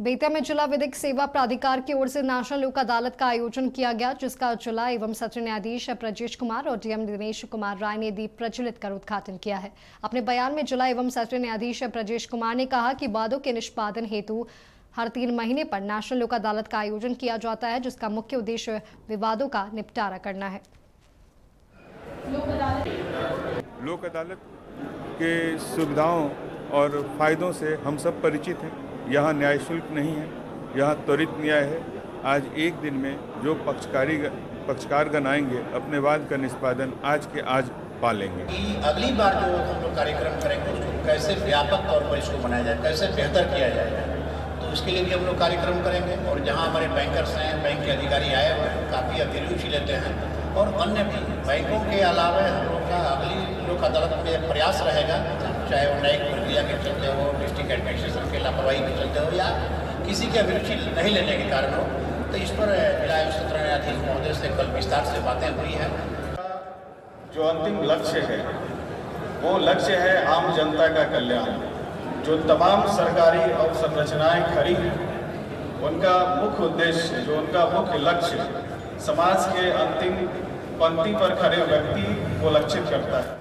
बेतिया में जिला विधिक सेवा प्राधिकार की ओर से नेशनल लोक अदालत का आयोजन किया गया, जिसका जिला एवं सत्र न्यायाधीश ब्रजेश कुमार और डीएम दिनेश कुमार राय ने दीप प्रज्वलित कर उद्घाटन किया है। अपने बयान में जिला एवं सत्र न्यायाधीश ब्रजेश कुमार ने कहा कि वादों के निष्पादन हेतु हर 3 महीने पर नेशनल लोक अदालत का आयोजन किया जाता है, जिसका मुख्य उद्देश्य विवादों का निपटारा करना है। लोक अदालत के सुविधाओं और फायदों से हम सब परिचित हैं। यहाँ न्याय शुल्क नहीं है, यहाँ त्वरित न्याय है। आज एक दिन में जो पक्षकारगण आएंगे अपने वाद का निष्पादन आज के आज पा लेंगे। अगली बार जो हम लोग कार्यक्रम करेंगे उसको कैसे व्यापक तौर पर इसको बनाया जाए, कैसे बेहतर किया जाए, तो उसके लिए भी हम लोग कार्यक्रम करेंगे। और जहाँ हमारे बैंकर्स हैं, बैंक के अधिकारी आए हुए हैं, काफ़ी अभिरुचि लेते हैं, और अन्य भी बैंकों के अलावा हम लोग का अगली लोक अदालत में प्रयास रहेगा, चाहे वो न्यायिक प्रक्रिया के चलते हो, डिस्ट्रिक्ट एडमिनिस्ट्रेशन के लापरवाही के चलते हो, या किसी की अभिरुचि नहीं लेने के कारण हो, तो इस पर जिला एवं सत्र न्यायाधीश महोदय से कल विस्तार से बातें हुई हैं। जो अंतिम लक्ष्य है वो लक्ष्य है आम जनता का कल्याण। जो तमाम सरकारी अवसंरचनाएं खड़ी हैं उनका मुख्य उद्देश्य, जो उनका मुख्य लक्ष्य समाज के अंतिम पंक्ति पर खड़े व्यक्ति को लक्षित करता है।